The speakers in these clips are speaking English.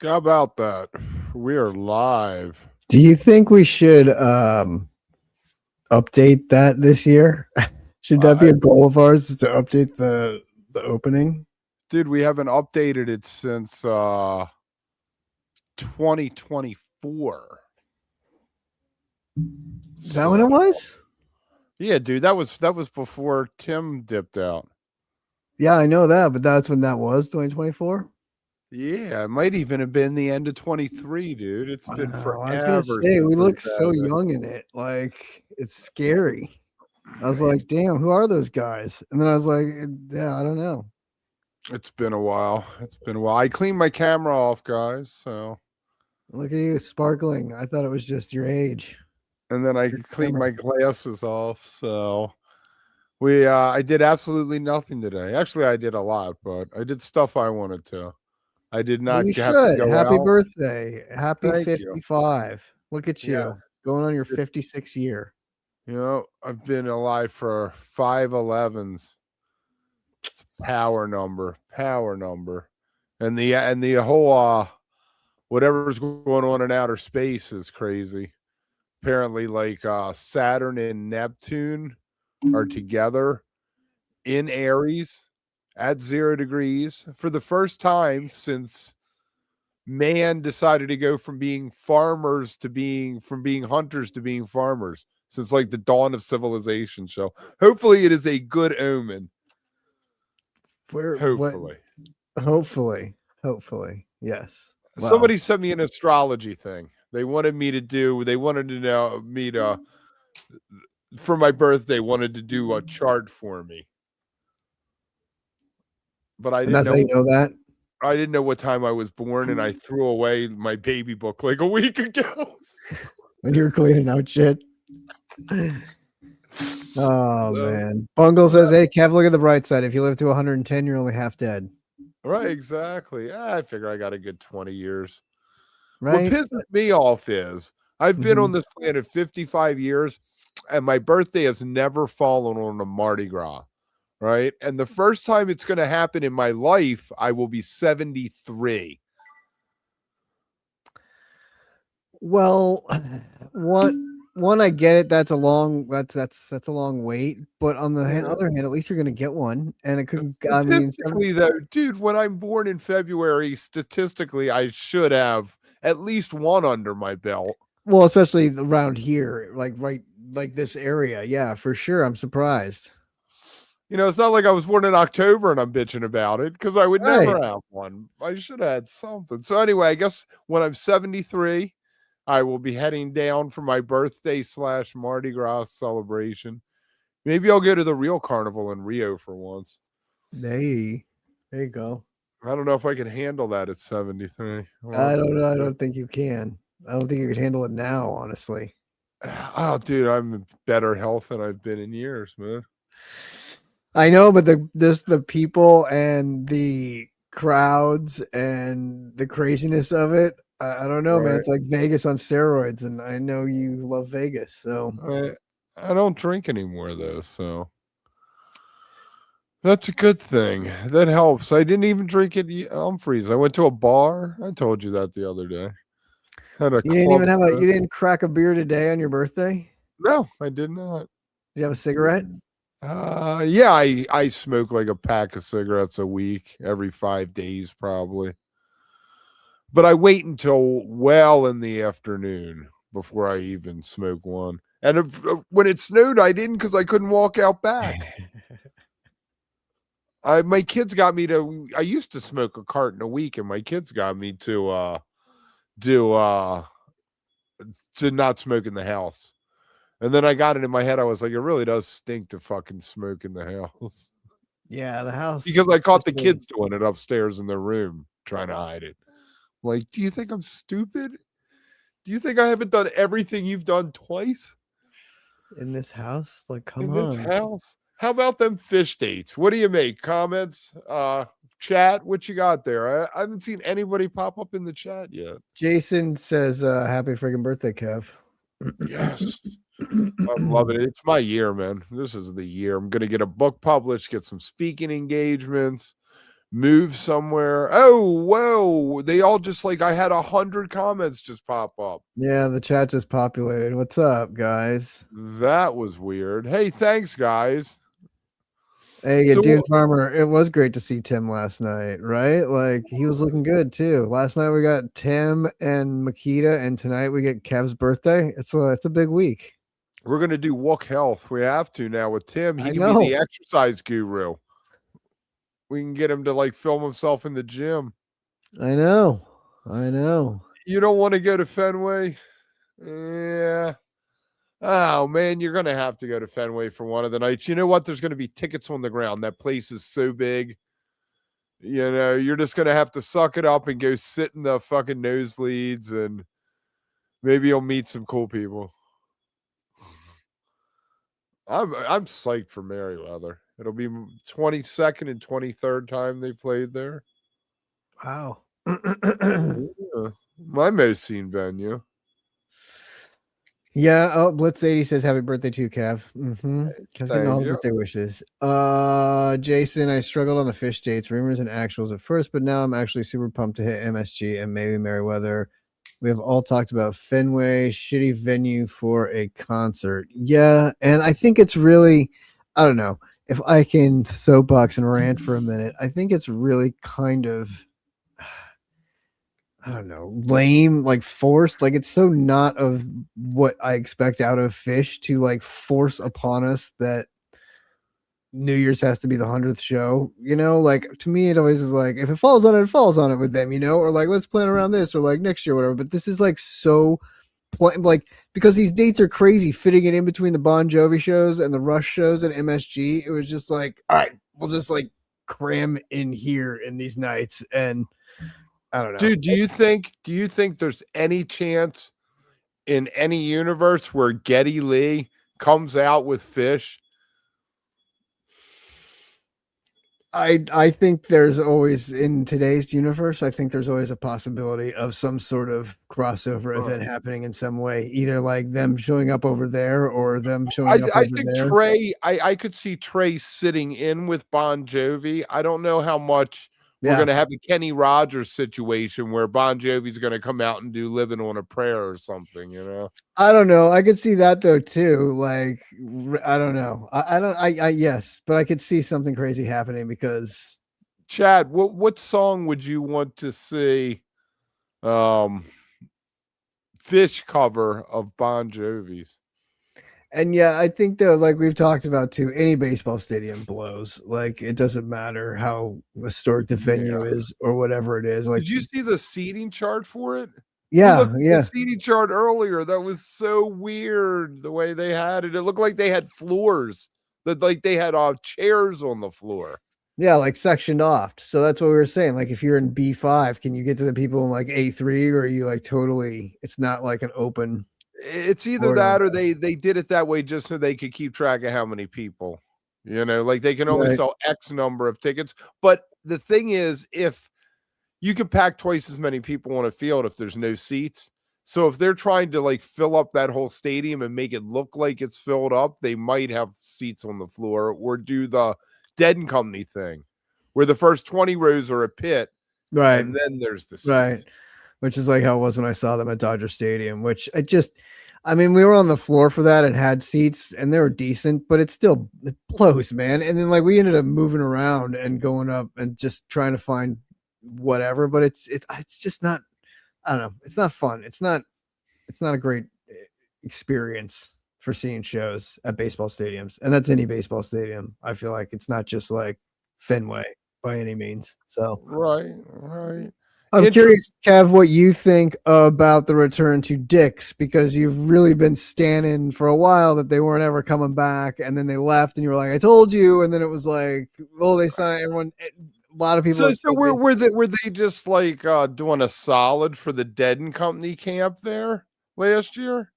How about that? We are live. Do you think we should update that this year? Should that be I, a goal of ours is to update the opening? dude, we haven't updated it since 2024. Is that when it was? Yeah, dude, that was before Tim dipped out. Yeah, I know that, but that's when that was 2024. Yeah, it might even have been the end of 23, dude. It's been Wow, I was gonna forever say since we we've look so had it. young in it. Like it's scary. I was like, damn, who are those guys? And then I was like, yeah, I don't know. It's been a while. It's been a while. I cleaned my camera off, guys. So, Look at you sparkling. I thought it was just your age. and then I Your cleaned camera. my glasses off. So, I did absolutely nothing today. Actually, I did a lot, but I did stuff I wanted to. I did Well, not you have to should. go Happy out. birthday. Happy Thank you. 55. Look at Yeah. you going on your 56th year. I've been alive for 5/11s. It's power number. And the whole whatever's going on in outer space is crazy. Apparently like Saturn and Neptune are together in Aries at 0 degrees for the first time since man decided to go from being farmers to being hunters to being farmers since like the dawn of civilization. So hopefully it is a good omen. Where what Hopefully. hopefully. Yes. Wow. Somebody sent me an astrology thing. They wanted to know me to for my birthday wanted to do a chart for me. But And that's how you know that? I didn't know what time I was born, and I threw away my baby book like a week ago. When you were cleaning out shit. Oh man. Bungle says, hey Kev, look at the bright side. If you live to 110, you're only half dead. Right, exactly. I figure I got a good 20 years. Right? What pisses me off is I've been on this planet 55 years, and my birthday has never fallen on a Mardi Gras. Right. And the first time it's going to happen in my life, I will be 73. Well, one, I get it. That's a long wait. But on the other hand, at least you're gonna get one, and it could. I mean, Statistically, though, dude, when I'm born in February, statistically, I should have at least one under my belt. Well, especially around here, like this area. Yeah, for sure. I'm surprised. It's not like I was born in October and I'm bitching about it because I would Right. never have one. I should have had something. So anyway, I guess when I'm 73, I will be heading down for my birthday / Mardi Gras celebration. Maybe I'll go to the real carnival in Rio for once. Hey, there you go. I don't know if I can handle that at 73. I don't know. I don't think you can. I don't think you could handle it now, honestly. Oh, dude, I'm in better health than I've been in years, man. I know, but the people and the crowds and the craziness of it. I don't know, man. Right. It's like Vegas on steroids, and I know you love Vegas, so I don't drink anymore though, so that's a good thing. That helps. I didn't even drink at Humphreys. I went to a bar. I told you that the other day. Had a you didn't club even have soda. you didn't crack a beer today on your birthday? No, I did not. Did you have a cigarette? Yeah, I smoke like a pack of cigarettes a week, every 5 days probably. But I wait until well in the afternoon before I even smoke one. And when it snowed, I didn't because I couldn't walk out back. My kids got me to. I used to smoke a carton a week, and my kids got me to not smoke in the house. And then I got it in my head. I was like, it really does stink to fucking smoke in the house. Yeah, the house. Because I caught the kids doing it upstairs in their room, trying to hide it. Like, do you think I'm stupid? Do you think I haven't done everything you've done twice? In this house? Like, come in on. This house? How about them fish dates? What do you make? Comments? Chat? What you got there? I haven't seen anybody pop up in the chat yet. Jason says, happy freaking birthday, Kev. Yes. I love it. It's my year, man. This is the year. I'm going to get a book published, get some speaking engagements, move somewhere. Oh, whoa. They all just like, I had 100 comments just pop up. Yeah, the chat just populated. What's up, guys? That was weird. Hey, thanks, guys. Hey, So, Dune Farmer, it was great to see Tim last night, right? Like he was looking good too. Last night we got Tim and Makita, and tonight we get Kev's birthday. It's a big week. we're going to do Wook Health. We have to now with Tim. He I can be the know. exercise guru. We can get him to like film himself in the gym. I know. I know. You don't want to go to Fenway? Yeah. Oh man, you're gonna have to go to Fenway for one of the nights. You know what? There's gonna be tickets on the ground. That place is so big. You know, you're just gonna have to suck it up and go sit in the fucking nosebleeds, and maybe you'll meet some cool people. I'm psyched for Merriweather. It'll be 22nd and 23rd time they played there. Wow. Yeah. My most seen venue. Yeah. Oh, Blitz80 says happy birthday to you, Kev. Mm-hmm. Kev's getting all the birthday wishes. Jason, I struggled on the PHiSH dates, rumors and actuals at first, but now I'm actually super pumped to hit MSG and maybe Merriweather. We have all talked about Fenway, shitty venue for a concert. Yeah, and I think it's really, I don't know, if I can soapbox and rant for a minute, I think it's really kind of, I don't know, lame, like forced. Like it's so not of what I expect out of PHiSH to like force upon us that New Year's has to be the 100th show, you know, like to me, it always is like, if it falls on it, it falls on it with them, you know, or like, let's plan around this or like next year, whatever. But this is like so like, because these dates are crazy, fitting it in between the Bon Jovi shows and the Rush shows at MSG. It was just like, all right, we'll just like cram in here in these nights. And I don't know. Dude, do you think there's any chance in any universe where Geddy Lee comes out with PHiSH? I think there's always, in today's universe, I think there's always a possibility of some sort of crossover event happening in some way, either like them showing up over there or them showing up I over think there. Trey, I could see Trey sitting in with Bon Jovi. I don't know how much we're Yeah. going to have a Kenny Rogers situation where Bon Jovi's going to come out and do Living on a Prayer or something, you know? I don't know. I could see that though too. Like I don't know. I don't. I yes, but I could see something crazy happening because Chad, what song would you want to see PHiSH cover of Bon Jovi's? and yeah, I think though, like we've talked about too, any baseball stadium blows. Like it doesn't matter how historic the venue is or whatever it is. Like Did you see the seating chart for it? We yeah, looked at yeah. the seating chart earlier. That was so weird the way they had it. It looked like they had floors, that like they had chairs on the floor. Yeah, like sectioned off. So that's what we were saying. Like if you're in B5, can you get to the people in like A3, or are you like totally, it's not like an open. It's either that or they did it that way just so they could keep track of how many people. You know, like they can only sell X number of tickets. But the thing is, if you can pack twice as many people on a field if there's no seats. So if they're trying to like fill up that whole stadium and make it look like it's filled up, they might have seats on the floor or do the Dead and Company thing where the first 20 rows are a pit. Right. And then there's the seats. Right. Which is like how it was when I saw them at Dodger Stadium, which I mean, we were on the floor for that and had seats and they were decent, but it blows, man. And then like we ended up moving around and going up and just trying to find whatever, but it's just not, I don't know, it's not fun. It's not a great experience for seeing shows at baseball stadiums, and that's any baseball stadium. I feel like it's not just like Fenway by any means. So right. I'm curious, Kev, what you think about the return to Dick's, because you've really been standing for a while that they weren't ever coming back, and then they left, and you were like, "I told you," and then it was like, "Well, they signed everyone." A lot of people. So were they just like doing a solid for the Dead and Company camp there last year?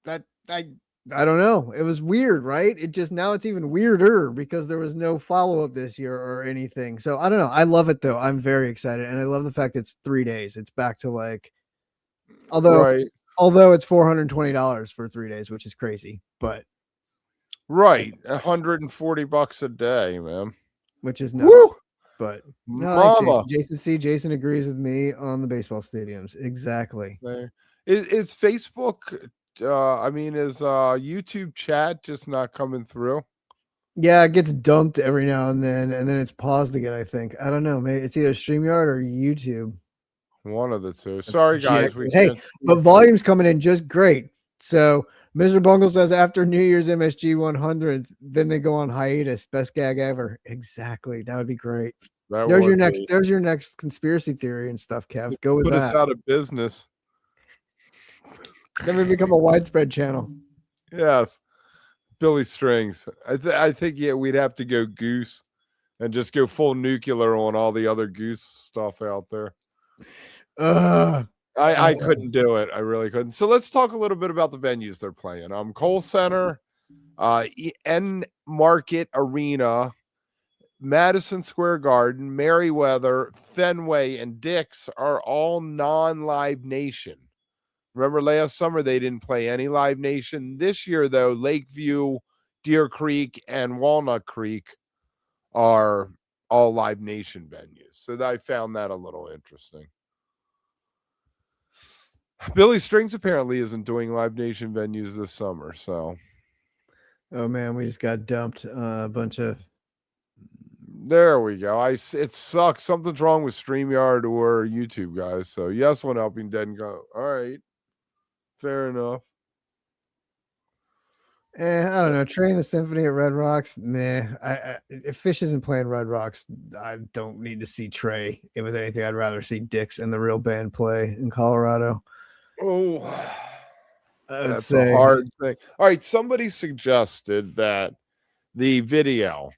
That I don't know. It was weird, right? It just, now it's even weirder because there was no follow-up this year or anything. So I don't know. I love it though. I'm very excited. And I love the fact it's 3 days. It's back to like, although it's $420 for 3 days, which is crazy, but right. $140 a day, man. which is Woo! nuts. But no, I like Mama. Jason agrees with me on the baseball stadiums. Exactly. Is Facebook is YouTube chat just not coming through? Yeah, it gets dumped every now and then it's paused again, I think. I don't know. Maybe it's either StreamYard or YouTube. One of the two. That's Sorry, guys, we hey, can't see. but volume's coming in just great. So Mr. Bungle says after New Year's MSG 100th, then they go on hiatus. Best gag ever. Exactly. That would be great. That There's your would next. be. There's your next conspiracy theory and stuff, Kev. Go with Put us that. out of business. Then we become a widespread channel. Yes, Billy Strings. I think we'd have to go goose and just go full nuclear on all the other goose stuff out there. I couldn't do it. I really couldn't. So let's talk a little bit about the venues they're playing. Cole Center, N Market Arena, Madison Square Garden, Merriweather, Fenway, and Dick's are all non-Live Nation. Remember last summer they didn't play any Live Nation. This year, though, Lakeview, Deer Creek, and Walnut Creek are all Live Nation venues. So I found that a little interesting. Billy Strings apparently isn't doing Live Nation venues this summer. So, oh man, we just got dumped a bunch of. There we go. It sucks. Something's wrong with StreamYard or YouTube, guys. So yes, one helping dead go. All right, fair enough. I don't know. Train the Symphony at Red Rocks. Meh. If Fish isn't playing Red Rocks, I don't need to see Trey. If with anything, I'd rather see Dix and the real band play in Colorado. Oh, that's say, a hard thing. All right, somebody suggested that the video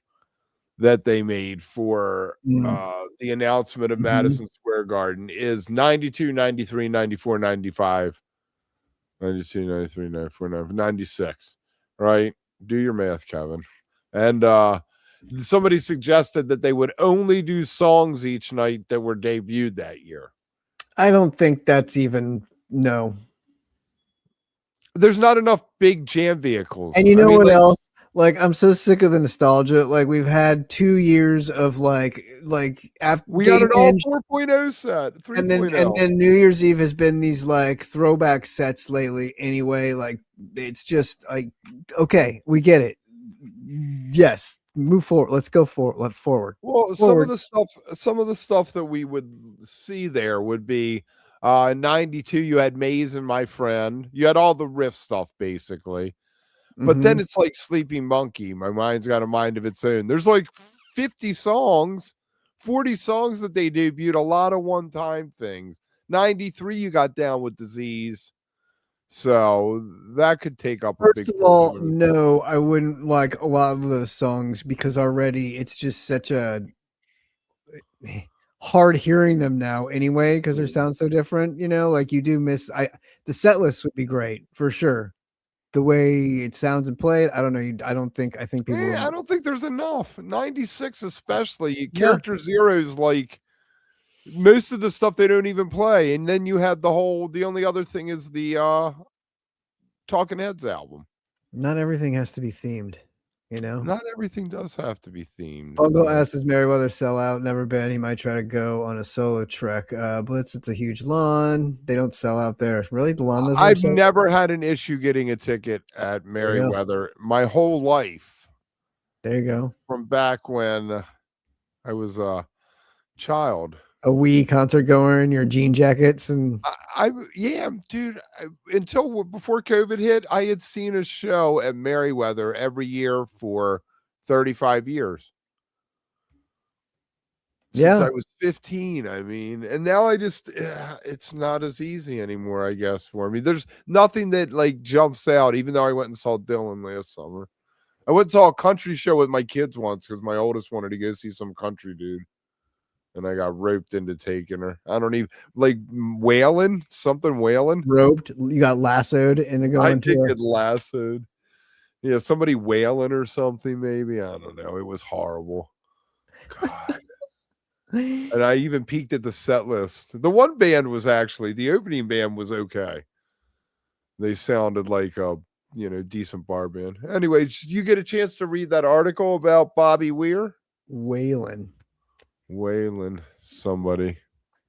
that they made for the announcement of Madison Square Garden is 92, 93, 94, 95, 92, 93, 94, 96, right? Do your math, Kevin. And somebody suggested that they would only do songs each night that were debuted that year. I don't think that's even, no. There's not enough big jam vehicles. And you know what else? Like, I'm so sick of the nostalgia. Like, we've had 2 years of like after we got an all 4.0 set, 3.0. and then New Year's Eve has been these like throwback sets lately. Anyway, like it's just like, okay, we get it. Yes, move forward. Let's go forward. Forward. Well, some of the stuff that we would see there would be 92. You had Maze and My Friend. You had all the riff stuff basically. But then it's like Sleeping Monkey. My mind's got a mind of its own. There's like 50 songs, 40 songs that they debuted, a lot of one-time things. 93, you got Down with Disease. So that could take up a big. First of all, no, I wouldn't like a lot of those songs because already it's just such a hard hearing them now anyway because they sound so different. You know, like you do miss. The set list would be great for sure. The way it sounds and played, I don't know. I think people. I don't think there's enough. 96, especially Character Zero's like most of the stuff they don't even play, and then you had the only other thing is the Talking Heads album. Not everything has to be themed, you know. Not everything does have to be themed. Bungle asks, "Does Merriweather sell out? Never been. He might try to go on a solo trek. Blitz, it's a huge lawn. They don't sell out there. Really, the lawn doesn't. I've never had an issue getting a ticket at Merriweather my whole life. There you go. From back when I was a child. A wee concert goer in your jean jackets and dude. Until before COVID hit, I had seen a show at Merriweather every year for 35 years. Since I was 15, I mean, and now I just it's not as easy anymore, I guess, for me. There's nothing that like jumps out, even though I went and saw Dylan last summer. I went and saw a country show with my kids once because my oldest wanted to go see some country dude. And I got roped into taking her. I don't even like whaling, something whaling. Roped. You got lassoed into going. I did get lassoed. Yeah, somebody whaling or something, maybe. I don't know. It was horrible. God. And I even peeked at the set list. The one band was actually the opening band was okay. They sounded like a decent bar band. Anyway, you get a chance to read that article about Bobby Weir? Waylon. Somebody.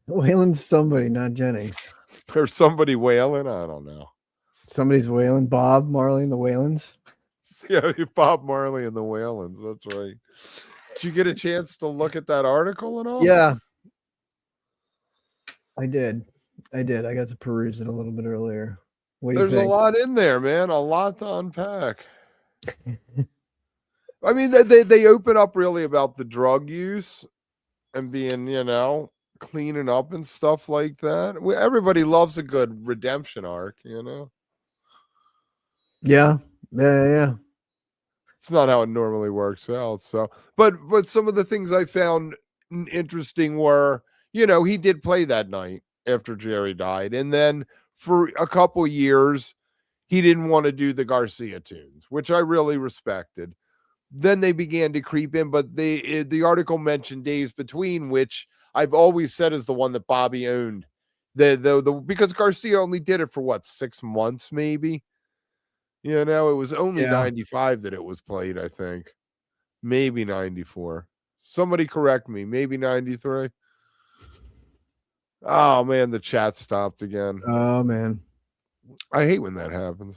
Waylon's somebody, not Jennings. There's somebody wailing. I don't know. Somebody's Waylon. Bob Marley and the Waylons. Yeah, Bob Marley and the Whalens. That's right. Did you get a chance to look at that article and all? Yeah, I did. I got to peruse it a little bit earlier. What do you There's think? a lot in there, man. A lot to unpack. I mean, they open up really about the drug use and being, cleaning up and stuff like that. Everybody loves a good redemption arc, Yeah. It's not how it normally works out. So, but some of the things I found interesting were, he did play that night after Jerry died, and then for a couple years, he didn't want to do the Garcia tunes, which I really respected. Then they began to creep in, but the article mentioned Days Between, which I've always said is the one that Bobby owned. Because Garcia only did it for what, 6 months, maybe. It was only 95 that it was played, I think. Maybe 94. Somebody correct me. Maybe 93. Oh, man, the chat stopped again. Oh, man. I hate when that happens.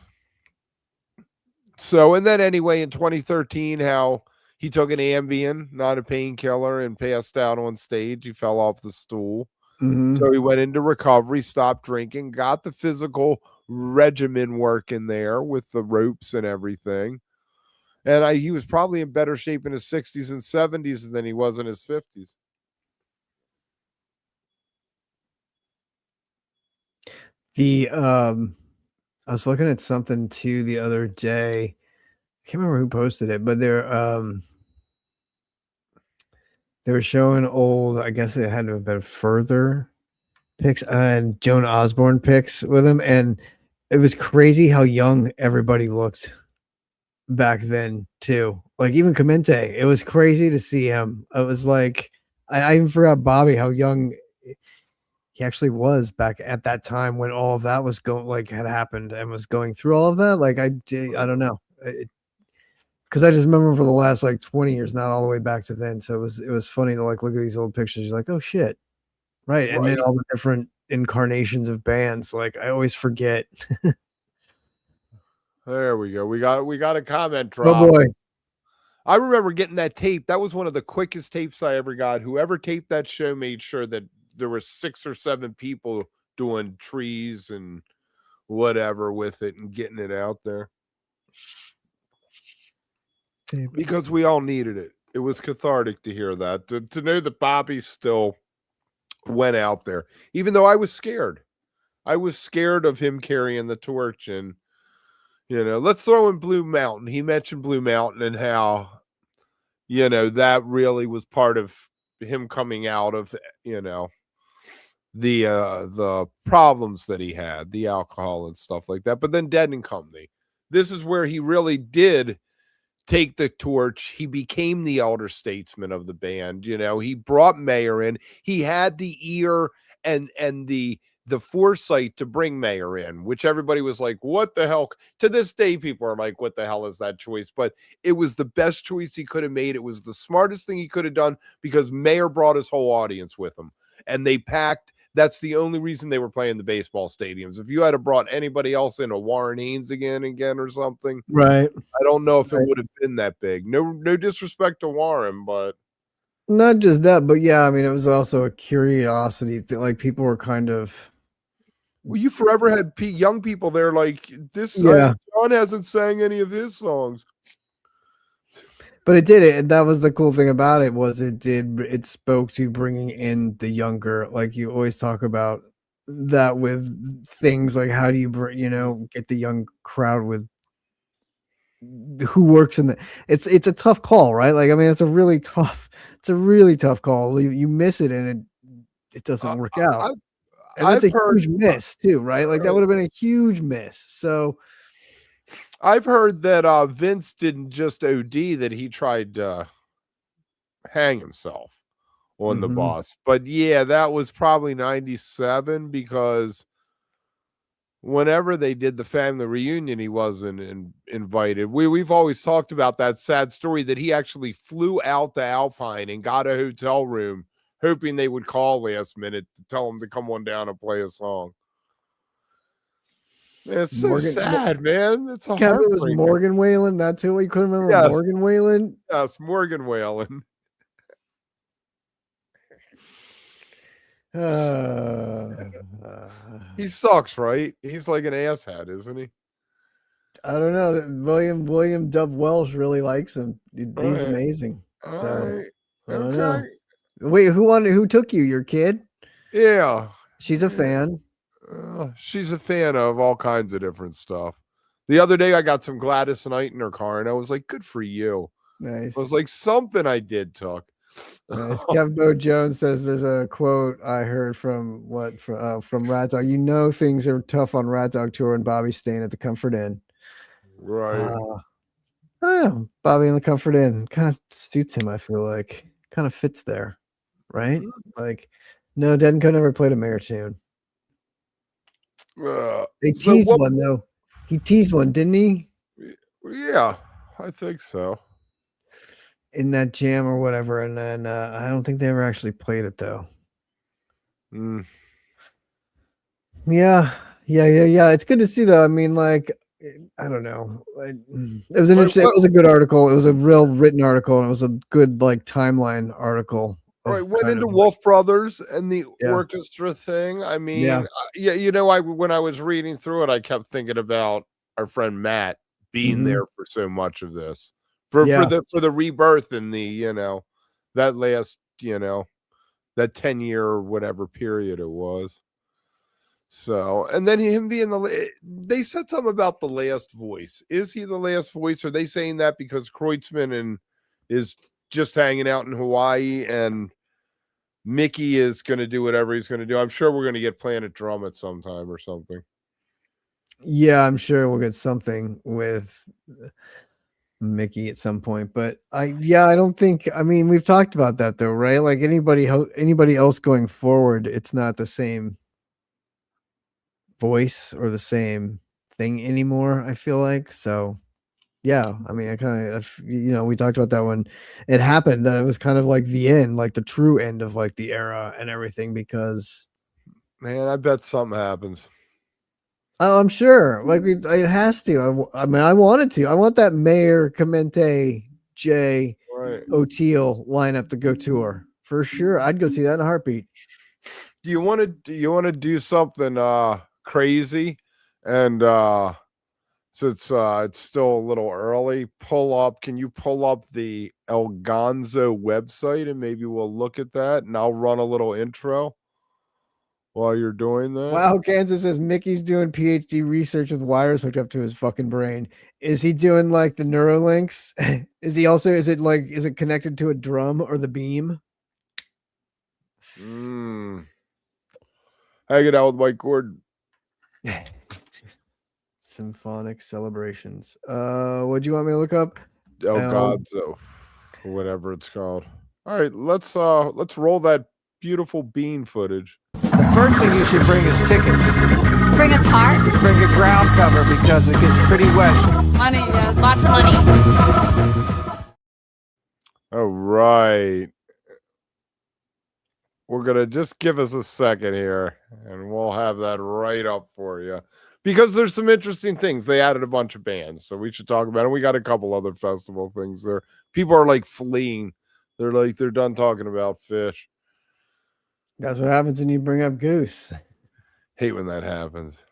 So, and then anyway, in 2013, how he took an Ambien, not a painkiller, and passed out on stage. He fell off the stool. Mm-hmm. So he went into recovery, stopped drinking, got the physical regimen working there with the ropes and everything. And he was probably in better shape in his 60s and 70s than he was in his 50s. I was looking at something too the other day. I can't remember who posted it, but they were showing old, I guess it had to have been further pics and Joan Osborne pics with him, and it was crazy how young everybody looked back then too. Like even Clemente, it was crazy to see him. It was like I even forgot Bobby how young he actually was back at that time when all of that was had happened and was going through all of that. Like I don't know. Because I just remember for the last 20 years, not all the way back to then. So it was funny to look at these old pictures. You're like, oh shit, right? And then all the different incarnations of bands. Like I always forget. There we go. We got a comment drop. Oh boy, I remember getting that tape. That was one of the quickest tapes I ever got. Whoever taped that show made sure that there were 6 or 7 people doing trees and whatever with it and getting it out there. Because we all needed it. It was cathartic to hear that. To know that Bobby still went out there. Even though I was scared. I was scared of him carrying the torch. And, let's throw in Blue Mountain. He mentioned Blue Mountain and how, that really was part of him coming out of, the problems that he had, the alcohol and stuff like that. But then Dead and Company. This is where he really did take the torch. He became the elder statesman of the band. He brought Mayer in. He had the ear and the foresight to bring Mayer in, which everybody was like, what the hell? To this day, people are like, what the hell is that choice? But it was the best choice he could have made. It was the smartest thing he could have done because Mayer brought his whole audience with him and they packed. That's the only reason they were playing the baseball stadiums. If you had brought anybody else in, a Warren Haynes again or something, right? I don't know if it would have been that big. No disrespect to Warren, but not just that, but yeah, I mean, it was also a curiosity that like people were kind of. Well, you forever had young people there like this. Yeah. John hasn't sang any of his songs. But it did it. And that was the cool thing about it was it spoke to bringing in the younger, like you always talk about that with things like how do you get the young crowd with who works in the it's a tough call, right? Like I mean it's a really tough call. You miss it and it doesn't work out. And that's a huge miss too, right? Like that would have been a huge miss. So I've heard that Vince didn't just OD, that he tried to hang himself on the bus. But yeah, that was probably 97 because whenever they did the family reunion, he wasn't invited. We've always talked about that sad story that he actually flew out to Alpine and got a hotel room, hoping they would call last minute to tell him to come on down and play a song. It's so sad, man. It's a Kevin was heartbreaker. Morgan Whalen. That's who we couldn't remember. Yes. Morgan Whalen. Yes, Morgan Whalen. He sucks, right? He's like an asshat, isn't he? I don't know. William Dub Welsh really likes him. He's Right. amazing. All So right. I don't Okay. know. Wait, who took you? Your kid? Yeah. She's a fan. She's a fan of all kinds of different stuff. The other day, I got some Gladys Knight in her car, and I was like, "Good for you." Nice. I was like, "Something I did took." Nice. Kev Bo Jones says there's a quote I heard from Rat Dog. You know things are tough on Rat Dog tour and Bobby staying at the Comfort Inn. Right. Oh, Bobby in the Comfort Inn kind of suits him. I feel like kind of fits there, right? Like, no, Denko never played a Mayor tune. They teased one though. He teased one, didn't he? Yeah, I think so. In that jam or whatever, and then I don't think they ever actually played it though. Yeah. It's good to see though. I mean, like, I don't know. It was an interesting. It was a good article. It was a real written article, and it was a good like timeline article. Right, went into Wolf Brothers and the orchestra thing. I mean, yeah, you know, when I was reading through it, I kept thinking about our friend Matt being there for so much of this, for the rebirth and the, you know, that last, you know, that 10-year or whatever period it was. So, and then him being they said something about the last voice. Is he the last voice? Are they saying that because Kreutzmann is just hanging out in Hawaii and Mickey is going to do whatever he's going to do? I'm sure we're going to get Planet Drum at some time or something. Yeah, I'm sure we'll get something with Mickey at some point, but I don't think, I mean, we've talked about that though, right? Like anybody else going forward, it's not the same voice or the same thing anymore, I feel like. So yeah, I mean, I kind of, you know, we talked about that when it happened, that it was kind of like the end, like the true end of like the era and everything, because man, I bet something happens. Oh, I'm sure. Like it has to. I mean, I wanted to. I want that Mayor, Clemente, Jay, O'Teal lineup to go tour for sure. I'd go see that in a heartbeat. Do you want to do something crazy? And since it's still a little early, can you pull up the El Gonzo website and maybe we'll look at that, and I'll run a little intro while you're doing that. Wow, Kansas says Mickey's doing PhD research with wires hooked up to his fucking brain. Is he doing like the Neuralinks? Is it connected to a drum or the beam? Hang it out with Mike Gordon. Symphonic celebrations. What do you want me to look up? El Gonzo, whatever it's called. All right, let's roll that beautiful bean footage. The first thing you should bring is tickets. Bring a tarp? Bring a ground cover because it gets pretty wet. Money, yeah, lots of money. All right. We're going to just give us a second here, and we'll have that right up for you. Because there's some interesting things. They added a bunch of bands, so we should talk about it. We got a couple other festival things there. People are like fleeing. They're done talking about PHiSH. That's what happens when you bring up Goose. Hate when that happens.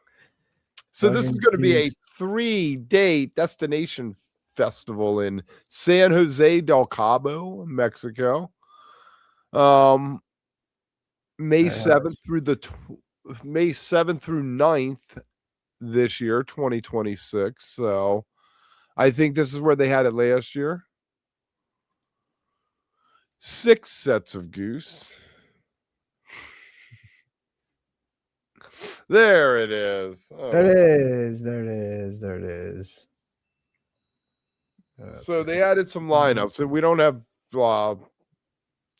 So this is going to be a 3-day destination festival in San Jose del Cabo, Mexico. May 7th May 7th through 9th this year, 2026. So I think this is where they had it last year. 6 sets of Goose. There it is. Oh. There it is. So they added some lineups, and we don't have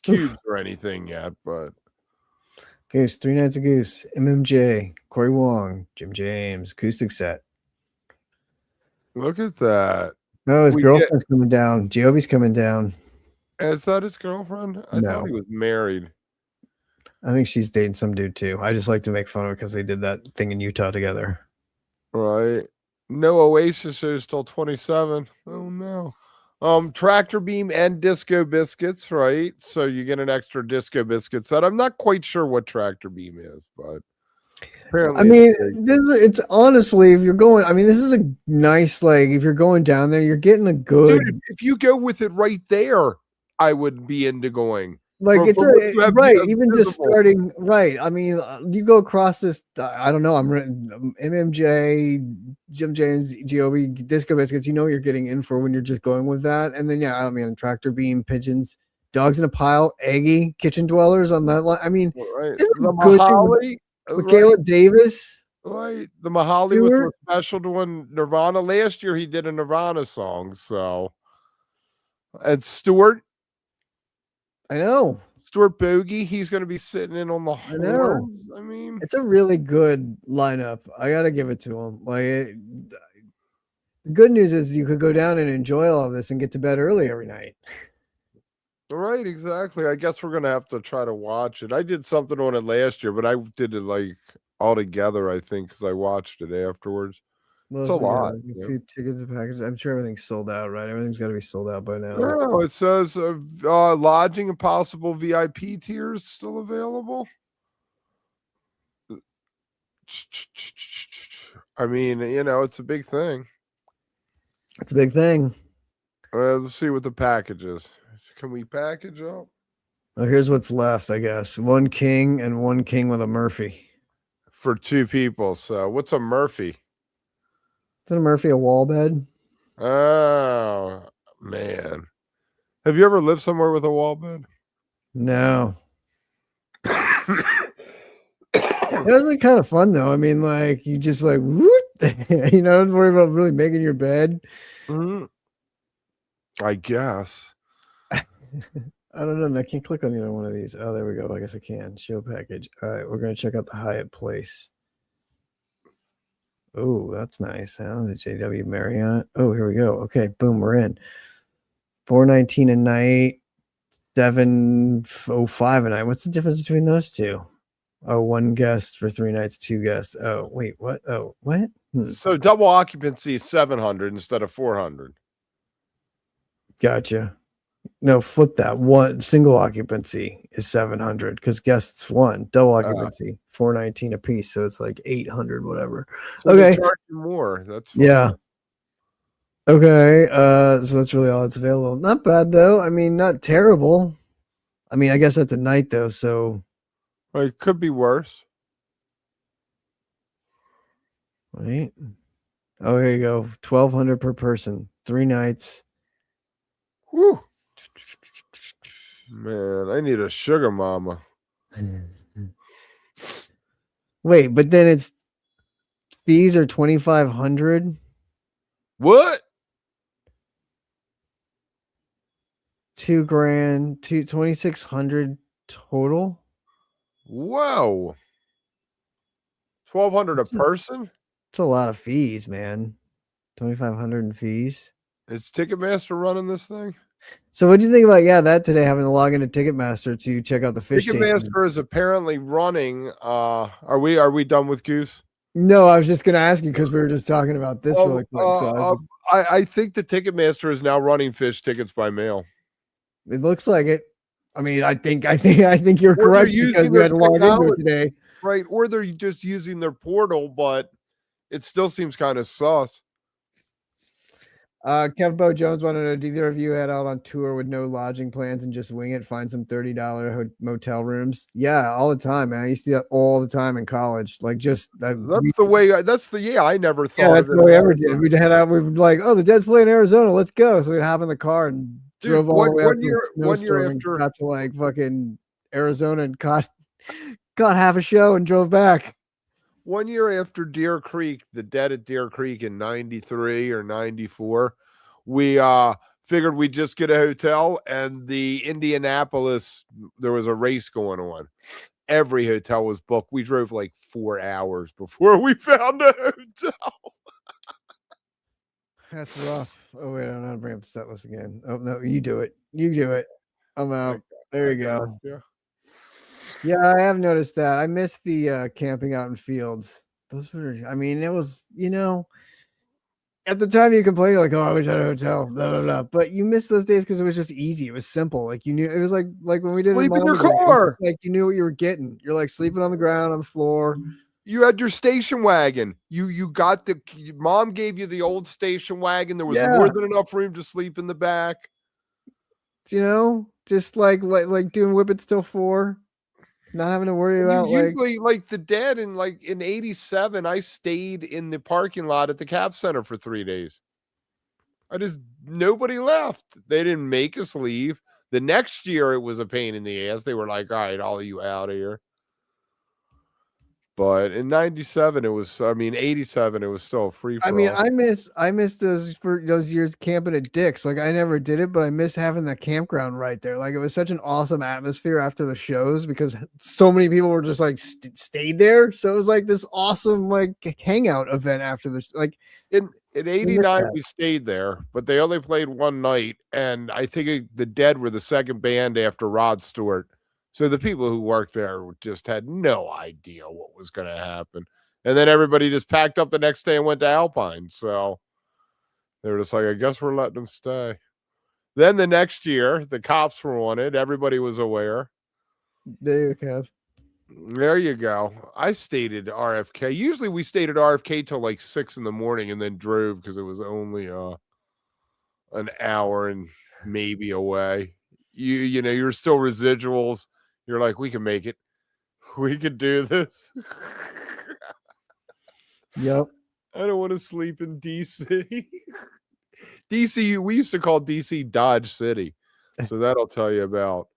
cubes or anything yet, but Goose, 3 Nights a Goose, MMJ, Corey Wong, Jim James, acoustic set. Look at that. No, his We girlfriend's coming down. Giovi's coming down. Is that his girlfriend? I No. thought he was married. I think she's dating some dude too. I just like to make fun of it because they did that thing in Utah together. Right. No Oasis shows till 27. Oh no. Tractor Beam and Disco Biscuits, right? So you get an extra Disco Biscuit set. I'm not quite sure what Tractor Beam is, but apparently I mean, it's honestly, if you're going, I mean, this is a nice, like, if you're going down there, you're getting a good. Dude, if you go with it right there, I would be into going. Like For it's what you have right, visible. even just starting right. I mean, you go across this. I don't know. I'm MMJ, Jim James, Giovi, Disco Biscuits. You know what you're getting in for when you're just going with that. And then I mean, Tractor Beam, Pigeons, Dogs in a Pile, Aggie, Kitchen Dwellers on that line. I mean, Right. this is The a good thing Mahali, with Michaela Davis. right. The Mahali was special to when Nirvana last year. He did a Nirvana song, so and Stuart. I know. Stuart Bogey, he's going to be sitting in on the horns. I mean, it's a really good lineup. I got to give it to him. Like, the good news is you could go down and enjoy all of this and get to bed early every night. Right, exactly. I guess we're going to have to try to watch it. I did something on it last year, but I did it like all together, I think, because I watched it afterwards. It's a lot. Tickets and packages. I'm sure everything's sold out, right? Everything's got to be sold out by now. No, it says lodging and possible VIP tiers still available. I mean, you know, it's a big thing. It's a big thing. Let's see what the package is. Can we package up? Well, here's what's left, I guess. 1 king and 1 king with a Murphy. For 2 people. So what's a Murphy? Isn't a Murphy a wall bed? Oh, man. Have you ever lived somewhere with a wall bed? No. It was like kind of fun though. I mean, like you just like whoop, you know, don't worry about really making your bed. I guess. I don't know. I can't click on either one of these. Oh, there we go. I guess I can. Show package. All right, we're gonna check out the Hyatt Place. Oh, that's nice. Huh? The JW Marriott. Oh, here we go. Okay, boom, we're in. $419 a night, $705 a night. What's the difference between those two? Oh, 1 guest for 3 nights, 2 guests. Oh, wait, what? Oh, what? So double occupancy is 700 instead of 400. Gotcha. No, flip that. 1 single occupancy is 700 because guests 1. Double occupancy, 419 a piece. So it's like 800, whatever. So okay. They charge you more. That's fine. Yeah. Okay. So that's really all that's available. Not bad though. I mean, not terrible. I mean, I guess that's a night though. So it could be worse. Right. Oh, here you go. 1,200 per person, 3 nights. Whew. Man, I need a sugar mama. Wait, but then it's fees are 2,500. What? $2,000, 2,600 total. Whoa. 1,200 a person? It's a lot of fees, man. 2,500 in fees. Is Ticketmaster running this thing? So what do you think about that today, having to log into Ticketmaster to check out the PHiSH Ticketmaster is apparently running. Are we done with Goose? No, I was just gonna ask you because we were just talking about this really quick. So I think the Ticketmaster is now running PHiSH tickets by mail. It looks like it. I mean, I think you're correct because we had to log into it today. Right, or they're just using their portal, but it still seems kind of sus. Kev Bo Jones wanted to know, did either of you head out on tour with no lodging plans and just wing it, find some $30 motel rooms? Yeah, all the time, man. I used to do that all the time in college. Like just I never thought. Yeah, that's the way I ever did. We'd head out. We'd like, oh, the Dead's playing Arizona. Let's go. So we'd hop in the car and drove all the way up one year after got to like fucking Arizona and caught half a show and drove back. 1 year after Deer Creek, the Dead at Deer Creek in 93 or 94, we figured we'd just get a hotel, and the Indianapolis, there was a race going on. every hotel was booked. We drove like 4 hours before we found a hotel. That's rough. Oh wait, I don't know how to bring up the set list again. Oh no, you do it. You do it. I'm out. There you go. Yeah. Yeah, I have noticed that. I miss the camping out in fields. Those were, I mean, it was, at the time you complained, you're like, oh, I wish I had a hotel, blah, blah, blah. But you miss those days because it was just easy. It was simple. Like you knew it was like when we did Sleep in your Malta, it was car. just like you knew what you were getting. You're like sleeping on the ground, on the floor. You had your station wagon. You got mom gave you the old station wagon. There was more than enough room to sleep in the back. Just like doing Whippets till 4. Not having to worry about usually like the dead in 87, I stayed in the parking lot at the Cap Center for 3 days. Nobody left. They didn't make us leave. The next year it was a pain in the ass. They were like, all right, all of you out of here. But in 87, 87, it was still free for all. I miss those years camping at Dick's. Like I never did it, but I miss having the campground right there. Like it was such an awesome atmosphere after the shows because so many people were just like stayed there. So it was like this awesome like hangout event after the in 89 we stayed there, but they only played one night, and I think the Dead were the second band after Rod Stewart. So the people who worked there just had no idea what was going to happen. And then everybody just packed up the next day and went to Alpine. So they were just like, I guess we're letting them stay. Then the next year, the cops were on it. Everybody was aware. There you go. I stayed at RFK. Usually we stayed at RFK till like 6 in the morning and then drove because it was only an hour and maybe away. You're still residuals. You're like, we can make it. We could do this. Yep. I don't want to sleep in DC. DC, we used to call DC Dodge City. So that'll tell you about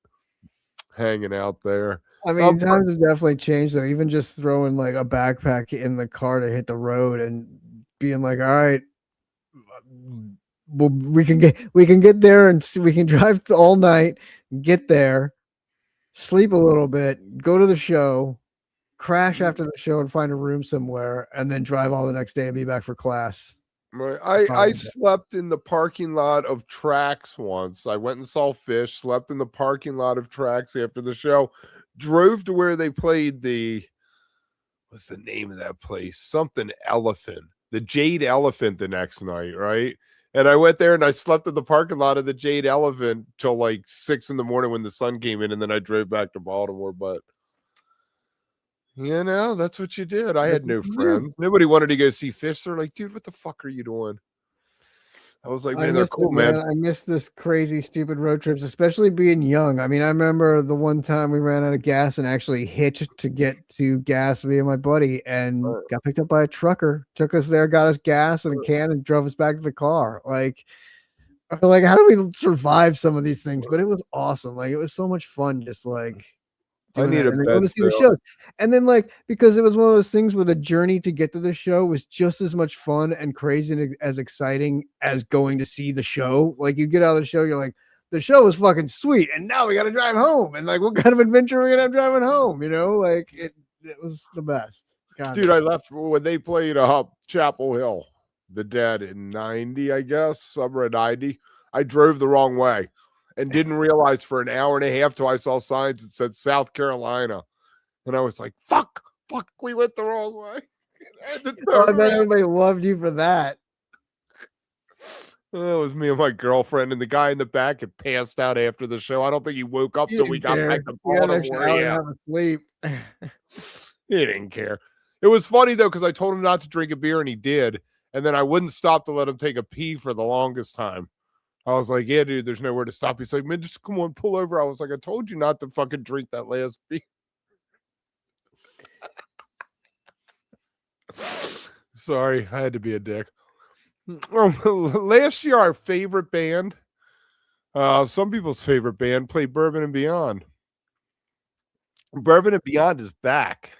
hanging out there. I mean, times have definitely changed though. Even just throwing like a backpack in the car to hit the road and being like, all right, well, we can get there and we can drive all night, get there, sleep a little bit, go to the show, crash after the show and find a room somewhere, and then drive all the next day and be back for class. Right. I slept in the parking lot of Trax once. I went and saw PHiSH, slept in the parking lot of Trax after the show, drove to where they played what's the name of that place? Something Elephant. The Jade Elephant the next night, right? And I went there and I slept in the parking lot of the Jade Elephant till like 6 in the morning when the sun came in, and then I drove back to Baltimore. But that's what you did. I had no friends. Nobody wanted to go see PHiSH. They're like, dude, what the fuck are you doing? I was like, man, they're cool, man. I miss this crazy, stupid road trips, especially being young. I mean, I remember the one time we ran out of gas and actually hitched to get to gas, me and my buddy, and got picked up by a trucker. Took us there, got us gas and a can, and drove us back to the car. Like, how do we survive some of these things? But it was awesome. Like, it was so much fun, just like. I need a bed go to see the shows. And then because it was one of those things where the journey to get to the show was just as much fun and crazy and as exciting as going to see the show. Like you get out of the show, you're like, the show was fucking sweet, and now we got to drive home. And like, what kind of adventure are we gonna have driving home? It was the best. God, dude, I left when they played Chapel Hill, the Dead in 90, I guess, summer of 90. I drove the wrong way and didn't realize for an hour and a half till I saw signs that said South Carolina. And I was like, fuck, we went the wrong way. I bet everybody loved you for that. It was me and my girlfriend, and the guy in the back had passed out after the show. I don't think he woke up till we got back to Baltimore. Have a sleep. He didn't care. It was funny, though, because I told him not to drink a beer, and he did. And then I wouldn't stop to let him take a pee for the longest time. I was like, yeah, dude, there's nowhere to stop. He's like, man, just come on, pull over. I was like, I told you not to fucking drink that last beer. Sorry, I had to be a dick. Last year, our favorite band, some people's favorite band, played Bourbon and Beyond. Bourbon and Beyond is back.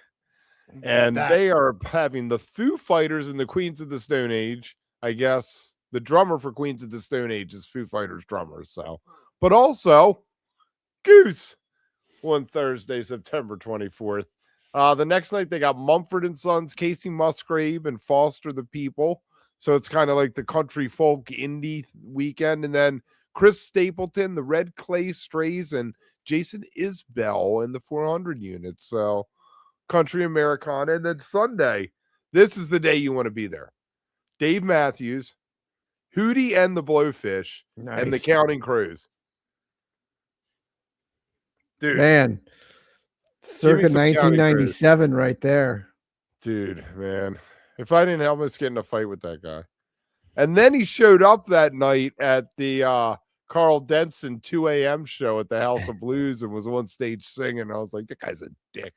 And they are having the Foo Fighters and the Queens of the Stone Age, I guess. The drummer for Queens of the Stone Age is Foo Fighters drummer. So, but also Goose. on Thursday, September 24th. The next night they got Mumford and Sons, Casey Musgrave, and Foster the People. So it's kind of like the country folk indie weekend. And then Chris Stapleton, the Red Clay Strays, and Jason Isbell in the 400 units. So country Americana. And then Sunday, this is the day you want to be there. Dave Matthews, Hootie and the Blowfish, and the Counting Crows. Dude. Man, circa 1997 right there. Dude, man. If I didn't almost get in a fight with that guy. And then he showed up that night at the Carl Denson 2 a.m. show at the House of Blues and was on stage singing. I was like, that guy's a dick.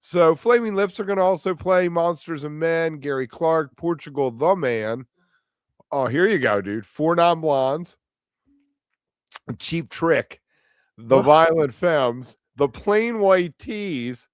So Flaming Lips are going to also play Monsters and Men, Gary Clark, Portugal the Man. Oh, here you go, dude. 4 Non-Blondes, Cheap Trick, The Violent Femmes, The Plain White Tees.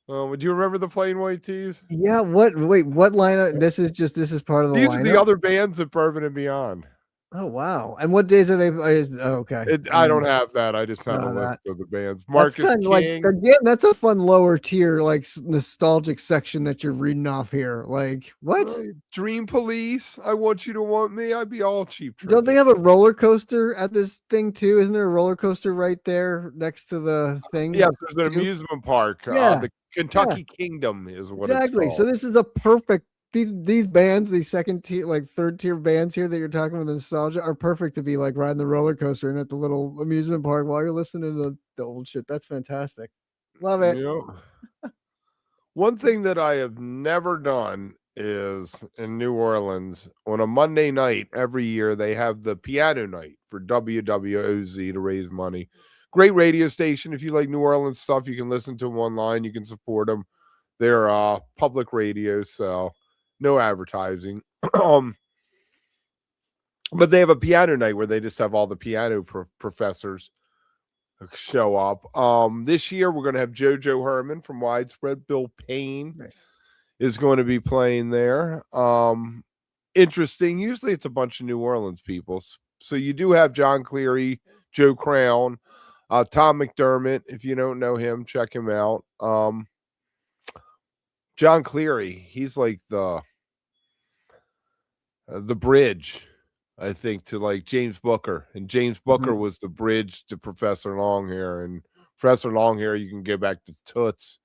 Would you remember The Plain White Tees? Yeah. What lineup? This is part of the These lineup? are the other bands at Bourbon and Beyond. Oh, wow. And what days are they? Okay. I don't have that. I just have a list of the bands. Marcus King. Like, again, that's a fun lower tier, like nostalgic section that you're reading off here. Like, what? Dream Police. I Want You to Want Me. I'd be all cheap. Don't they have a roller coaster at this thing too? Isn't there a roller coaster right there next to the thing? Yes, there's an amusement park. Yeah. The Kentucky Kingdom is what exactly. It's So called. this is a perfect. These bands, these second tier, like third tier bands here that you're talking with nostalgia are perfect to be like riding the roller coaster and at the little amusement park while you're listening to the old shit. That's fantastic. Love it. Yeah. One thing that I have never done is in New Orleans on a Monday night every year, they have the piano night for WWOZ to raise money. Great radio station. If you like New Orleans stuff, you can listen to them online. You can support them. They're public radio, so no advertising. But they have a piano night where they just have all the piano professors show up. This year we're going to have JoJo Herman from Widespread. Bill Payne is going to be playing there. Interesting. Usually it's a bunch of New Orleans people. So you do have John Cleary, Joe Crown, Tom McDermott. If you don't know him, check him out. John Cleary, he's like the bridge, I think, to like James Booker. And James Booker was the bridge to Professor Longhair. And Professor Longhair, you can go back to Toots,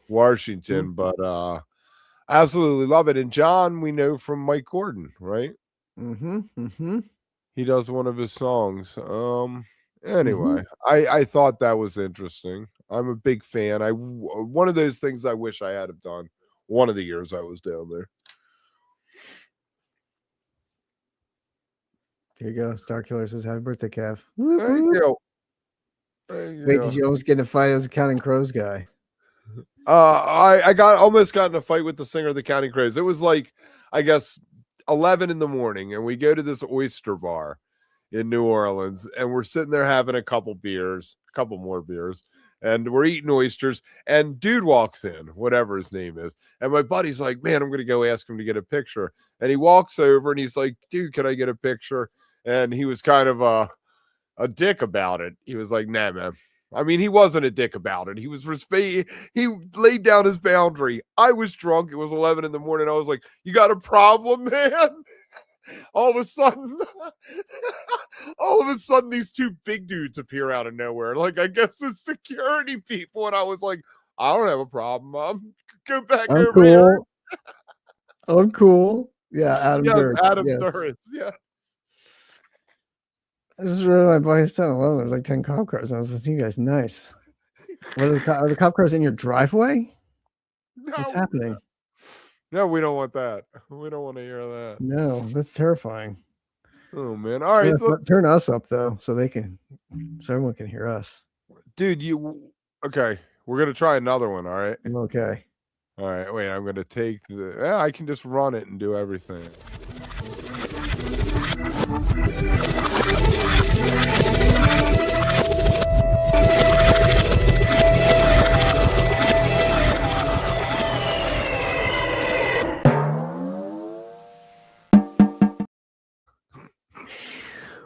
Washington. But absolutely love it. And John, we know from Mike Gordon, right? He does one of his songs. Anyway, I thought that was interesting. I'm a big fan. One of those things I wish I had have done one of the years I was down there. Here you go. Star Killer says, "Happy birthday, Kev." There you go. Wait, did you almost get in a fight as a Counting Crows guy? I almost got in a fight with the singer of the Counting Crows. It was like, I guess, 11 in the morning, and we go to this oyster bar in New Orleans, and we're sitting there having a couple more beers, and we're eating oysters, and dude walks in, whatever his name is, and my buddy's like, man, I'm going to go ask him to get a picture, and he walks over, and he's like, dude, can I get a picture? And he was kind of a dick about it. He was like, nah, man. I mean, he wasn't a dick about it. He was he laid down his boundary. I was drunk. It was 11 in the morning. I was like, you got a problem, man? All of a sudden, these two big dudes appear out of nowhere. Like, I guess it's security people. And I was like, I don't have a problem, Mom. Go back over here. I'm cool. Yeah, Adam Duritz. Adam Duritz. Yeah. This is really my body's 10 alone. There's like 10 cop cars. I was listening to you guys. Nice. What are the cop cars in your driveway? No. What's happening? No, we don't want that. We don't want to hear that. No, that's terrifying. Oh man! All right, turn us up though, so everyone can hear us. Dude, okay? We're gonna try another one. All right. Okay. All right. Wait, I'm gonna take I can just run it and do everything.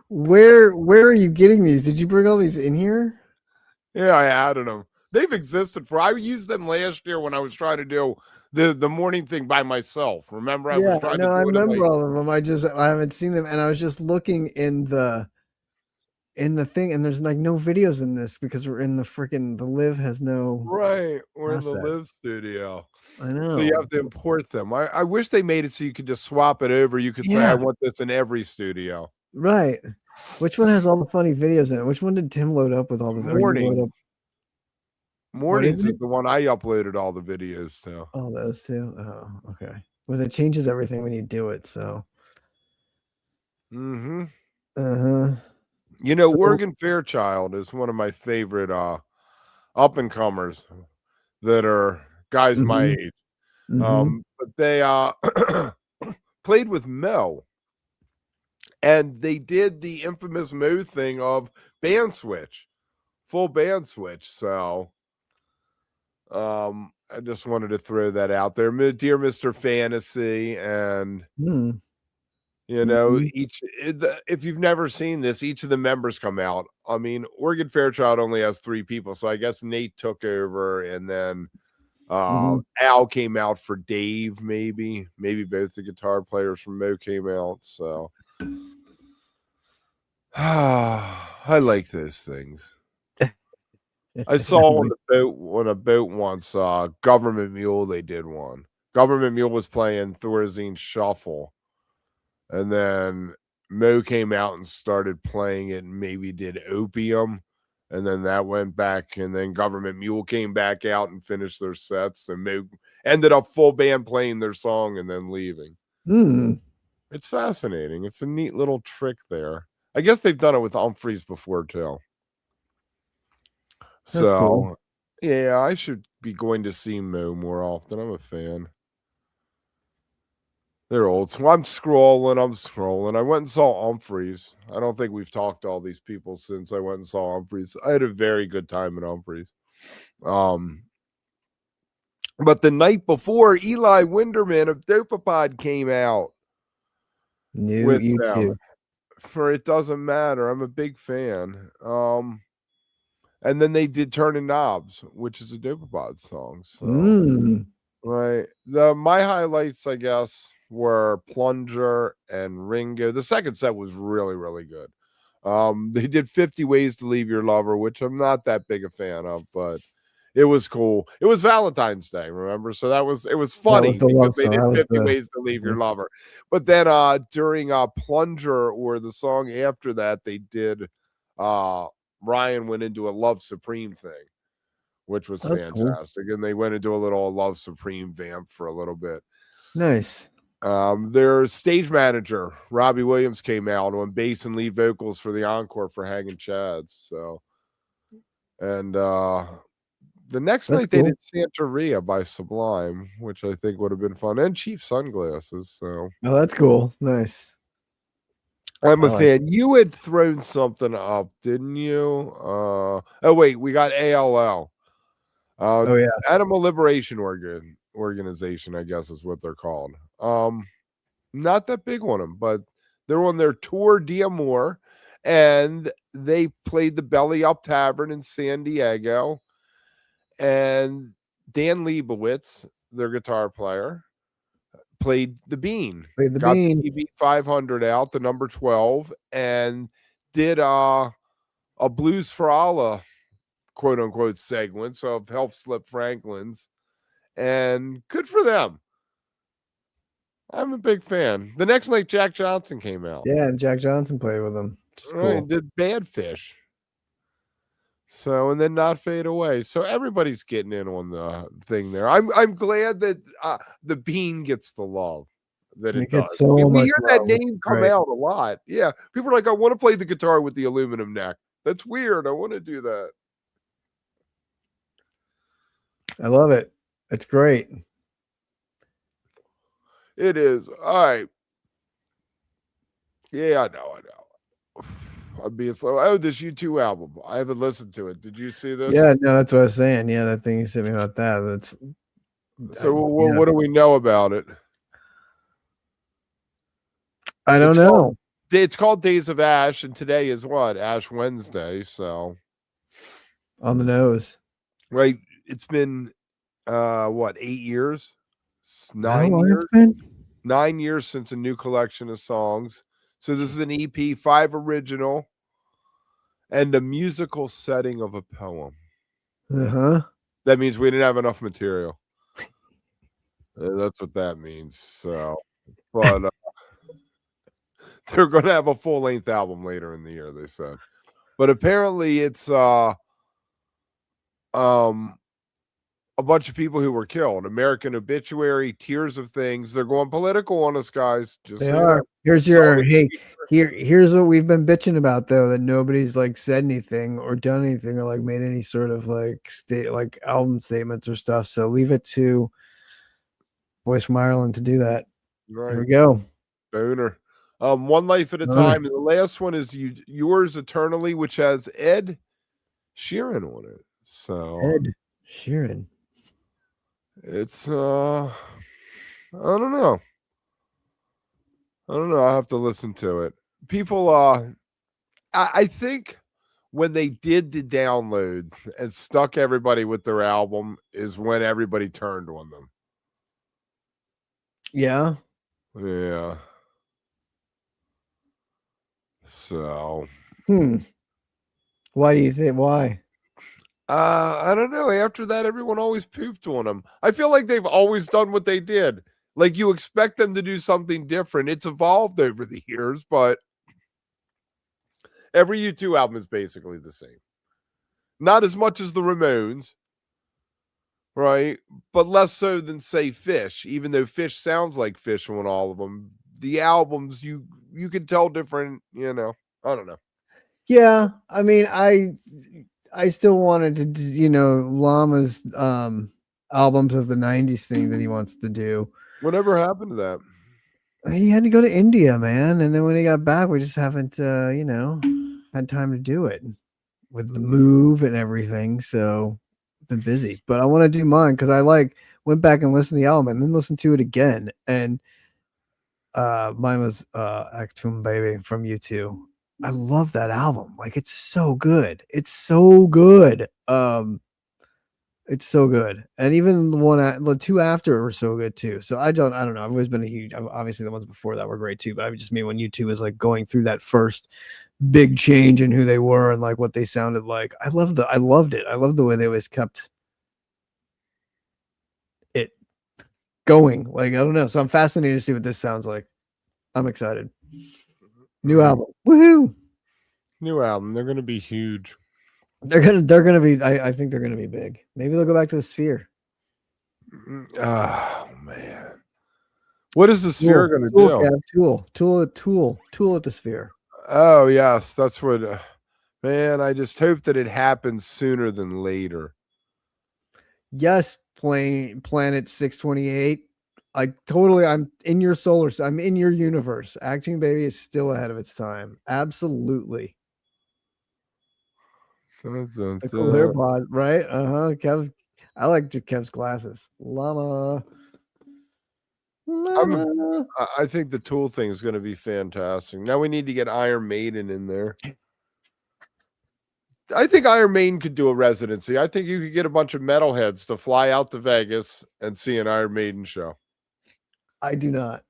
Where are you getting these? Did you bring all these in here? Yeah, I added them. They've existed for. I used them last year when I was trying to do the morning thing by myself. Remember, I was Yeah, trying no, to I do it in remember like. all of them. I haven't seen them, and I was just looking in the thing, and there's like no videos in this because we're in the freaking the live has no Right, we're in the assets. live studio, I so you know. have to import them. I wish they made it so you could just swap it over. You could say, Yeah. "I want this in every studio." Right. Which one has all the funny videos in it? Which one did Tim load up with all the or you load Morning. up? Mornings is is the one I uploaded all the videos to. Oh, those two. Oh, okay. Well, it changes everything when you do it. So. Mm-hmm. Uh-huh. You know, So- Oregon Fairchild is one of my favorite up and comers that are guys my Mhm. age. Mhm. But they played with Mo, and they did the infamous Mo thing of band switch, full band switch. So I just wanted to throw that out there. Dear Mr. Fantasy, and Mm. you know, Mhm. if you've never seen this, each of the members come out. I mean, Oregon Fairchild only has 3 people, so I guess Nate took over, and then Mhm. Al came out for Dave, maybe both the guitar players from Mo came out. So I like those things. I saw on a boat once, Government Mule, they did one. Government Mule was playing Thorazine Shuffle, and then Mo came out and started playing it and maybe did Opium, and then that went back, and then Government Mule came back out and finished their sets, and Mo ended up full band playing their song and then leaving. Mm. It's fascinating. It's a neat little trick there. I guess they've done it with Humphreys before too. That's cool. So, yeah, I should be going to see Mo more often. I'm a fan. They're old. So I'm scrolling. I went and saw Humphreys. I don't think we've talked to all these people since I went and saw Humphreys. I had a very good time at Humphreys. But the night before, Eli Winderman of Dopapod came out New with YouTube. them for It Doesn't Matter. I'm a big fan. And then they did Turning Knobs, which is a Dopapod song. So right. My highlights, I guess, were Plunger and Ringo. The second set was really, really good. They did 50 Ways to Leave Your Lover, which I'm not that big a fan of, but it was cool. It was Valentine's Day, remember? So it was funny was the because love they song. did That was 50 the- Ways to Leave Your Lover. But then during Plunger, or the song after that, they did Ryan went into a Love Supreme thing, which was That's cool. fantastic. And they went into a little Love Supreme vamp for a little bit. Nice. Their stage manager, Robbie Williams, came out on bass and lead vocals for the encore for Hanging Chads. So, and the next That's night they cool. did Santeria by Sublime, which I think would have been fun, and Cheap Sunglasses. So, Oh, that's cool. Nice. I'm a I like fan. You had thrown something up, didn't you? Oh wait, we got ALO. Oh yeah. Animal Liberation Organization, I guess is what they're called. Not that big on them, but they're on their tour d'Amour, and they played the Belly Up Tavern in San Diego. And Dan Leibowitz, their guitar player, played the Bean. Played the Got Bean. the TB 500 out, the number 12, and did a Blues for Allah quote unquote segments of Help Slip Franklin's, and good for them. I'm a big fan. The next night, Jack Johnson came out. Yeah, and Jack Johnson played with them. Which is cool. And did Bad Fish. So, and then Not Fade Away. So everybody's getting in on the thing there. I'm glad that the Bean gets the love that it gets does. so We much hear that love, which name is come great. out a lot. Yeah, people are like, I want to play the guitar with the aluminum neck. That's weird. I want to do that. I love it. It's great. It is. All right. Yeah, I know. I'm being slow. Oh, this U2 album. I haven't listened to it. Did you see this? Yeah, no, that's what I was saying. Yeah, that thing you sent me about that. That's So what do we know about it? I don't know. It's called Days of Ash, and today is what? Ash Wednesday. So On the nose. right, it's been what, 8 years? Is that how 9 long years? it's been? 9 years since a new collection of songs. So this is an EP, 5 original, and a musical setting of a poem. Uh-huh. That means we didn't have enough material. That's what that means. So, but they're going to have a full-length album later in the year, they said. But apparently it's a bunch of people who were killed. American Obituary, Tears of Things. They're going political on us, guys. Just They so you are. know. Here's your here's what we've been bitching about though, that nobody's like said anything or done anything or like made any sort of like album statements or stuff. So leave it to Boys from Ireland to do that. Right. Here we go. Boner. One Life at a Boner. Time. And the last one is Yours Eternally, which has Ed Sheeran on it. So Ed Sheeran. it's I don't know. I have to listen to it. People I think when they did the downloads and stuck everybody with their album is when everybody turned on them. Yeah. Yeah. So Why do you think why? I don't know. After that, everyone always pooped on them. I feel like they've always done what they did. Like you expect them to do something different. It's evolved over the years, but every U2 album is basically the same. Not as much as the Ramones, right? But less so than, say, PHiSH. Even though PHiSH sounds like PHiSH on all of them, the albums you can tell different. I don't know. Yeah, I mean, I still wanted to do, Llama's albums of the 90s thing that he wants to do. Whatever happened to that? He had to go to India, man, and then when he got back, we just haven't had time to do it with the move and everything. So been busy, but I want to do mine because I went back and listened to the album and then listened to it again, and mine was Actum Baby from U2. I love that album. Like, it's so good. It's so good. It's so good. And even the two after were so good too. So I don't know. I've always been obviously the ones before that were great too, but I just mean when U2 was like going through that first big change in who they were and like what they sounded like. I loved it. I loved the way they always kept it going. Like, I don't know. So I'm fascinated to see what this sounds like. I'm excited. New album. Woohoo! New album. They're going to be huge. They're gonna be. I think they're gonna be big. Maybe they'll go back to the Sphere. Oh man, what is the Sphere going to do? Tool at the Sphere. Oh yes, that's what. Man, I just hope that it happens sooner than later. Yes, Planet 628. I'm in your I'm in your universe. Acting Baby is still ahead of its time. Absolutely. The cool AirPod, right? Kev, I like Kev's glasses. Llama. I think the Tool thing is going to be fantastic. Now we need to get Iron Maiden in there. I think Iron Maiden could do a residency. I think you could get a bunch of metalheads to fly out to Vegas and see an Iron Maiden show. I do not.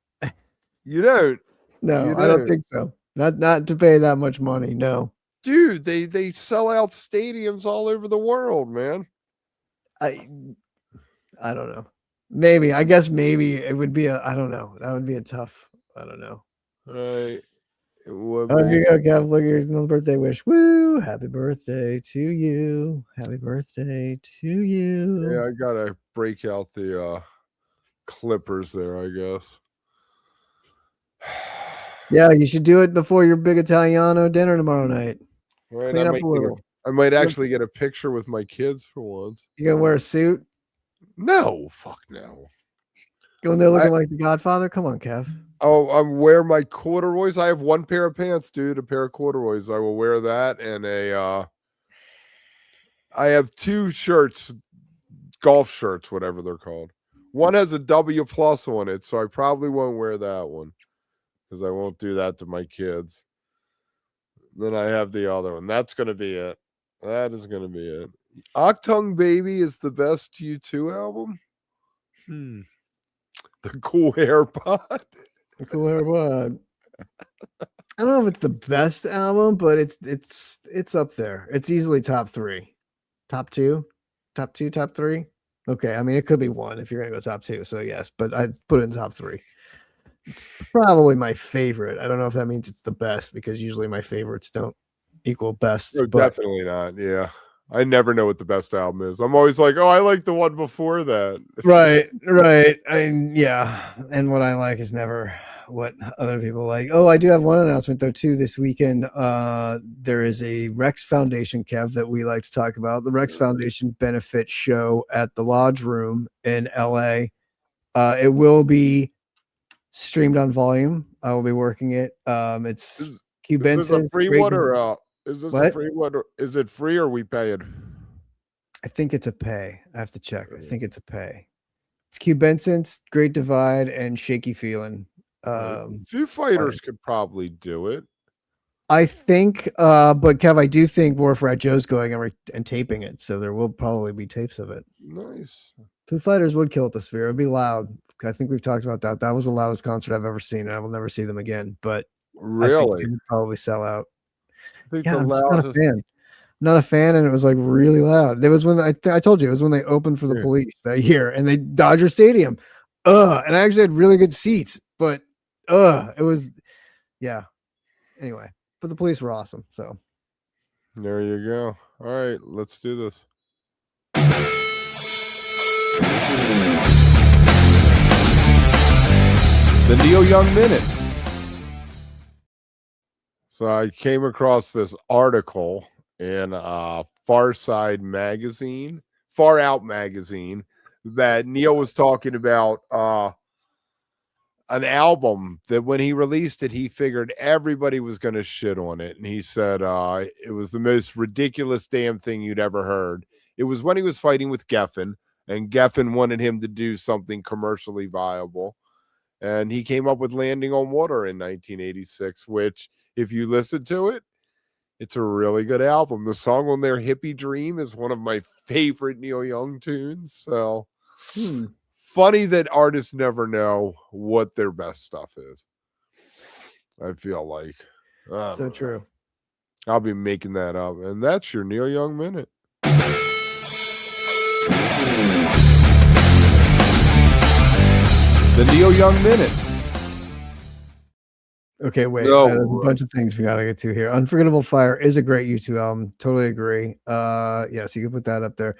You don't? No, I don't think so. Not to pay that much money. No. Dude, they sell out stadiums all over the world, man. I don't know. Maybe. I guess maybe it would be I don't know. That would be a tough. I don't know. Right. Here you go, Kev. Look, here's another birthday wish. Woo! Happy birthday to you. Happy birthday to you. Yeah, I gotta break out the clippers there, I guess. Yeah, you should do it before your big Italiano dinner tomorrow night. Right, Clean up a little. I might actually get a picture with my kids for once. You gonna wear a suit? No, fuck no. Going there looking like the Godfather? Come on, Kev. Oh, I wear my corduroys. I have one pair of pants, dude. A pair of corduroys. I will wear that, and I have 2 shirts, golf shirts, whatever they're called. One has a W+ on it, so I probably won't wear that one. because I won't do that to my kids. Then I have the other one. That's going to be it. That is going to be it. Octung Baby is the best U2 album. The Cool AirPod. The Cool AirPod. I don't know if it's the best album, but it's up there. It's easily top 3, top 2, top 2, top 3. Okay, I mean it could be 1 if you're gonna go top 2. So yes, but I'd put it in top 3. It's probably my favorite. I don't know if that means it's the best because usually my favorites don't equal best. No, but definitely not. Yeah. I never know what the best album is. I'm always like, oh, I like the one before that. right. Yeah. And what I like is never what other people like. Oh, I do have one announcement though too this weekend. There is a Rex Foundation, Kev, that we like to talk about. The Rex Foundation benefit show at the Lodge Room in LA. It will be streamed on Volume. I will be working it. It's Q Benson. Is this a free one or is this what? a free one? Is it free or we pay it? I think it's a pay. I have to check. I think it's a pay. It's Q Benson's Great Divide and Shaky Feeling. Foo Fighters could probably do it. I think, but Kev, I do think Wharf Rat Joe's going and taping it, so there will probably be tapes of it. Nice. Foo Fighters would kill at the Sphere. It'd be loud. I think we've talked about that. That was the loudest concert I've ever seen, and I will never see them again. But really, I think it would probably sell out. I think I'm just not a fan. Not a fan, and it was like really loud. It was when I told you it was when they opened for the Police that year, and they Dodger Stadium. And I actually had really good seats, but it was Anyway, but the Police were awesome. So there you go. All right, let's do this. The Neil Young Minute. So I came across this article in Far Out magazine, that Neil was talking about an album that when he released it, he figured everybody was going to shit on it. And he said it was the most ridiculous damn thing you'd ever heard. It was when he was fighting with Geffen, and Geffen wanted him to do something commercially viable. And he came up with Landing on Water in 1986, which, if you listen to it, it's a really good album. The song on there, Hippie Dream, is one of my favorite Neil Young tunes. So funny that artists never know what their best stuff is. I feel like. So true. I'll be making that up. And that's your Neil Young Minute. The Neil Young Minute. Okay, wait. There's a bunch of things we gotta get to here. Unforgettable Fire is a great U2 album. Totally agree. So you can put that up there.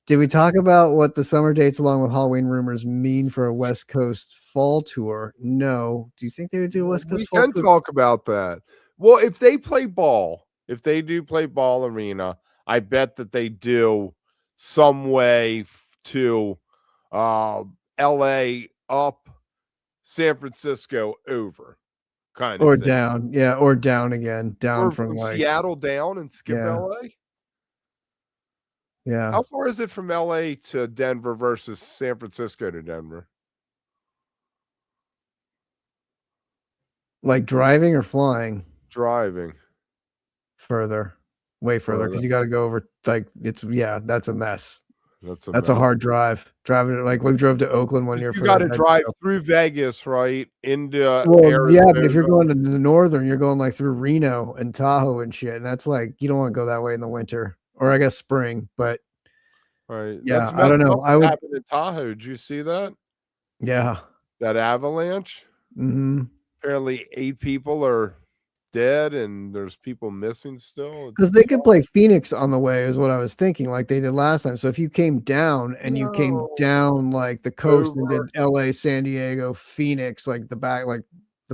Did we talk about what the summer dates along with Halloween Rumors mean for a West Coast fall tour? No. Do you think they would do a West Coast fall tour? We can talk about that. Well, if they play ball, if they do play Ball Arena, I bet that they do some way to LA up, San Francisco over. Kind of or thing. Down, or down again, down or from like Seattle down and skip LA. Yeah. How far is it from LA to Denver versus San Francisco to Denver? Like driving or flying? Driving. Further, way further, because you got to go over. Like that's a mess. That's a hard drive. Driving like we drove to Oakland one year. You got to drive through Vegas, right? Into Arizona. Yeah, but if you're going to the northern, you're going like through Reno and Tahoe and shit, and that's like you don't want to go that way in the winter, or I guess spring. But right, yeah, I don't know. I would happen in Tahoe. Did you see that? Yeah, that avalanche. Mm-hmm. Apparently, 8 people are dead, and there's people missing still. Because they could play Phoenix on the way, is what I was thinking, like they did last time. So if you came down and you came down like the coast and did LA, San Diego, Phoenix, like the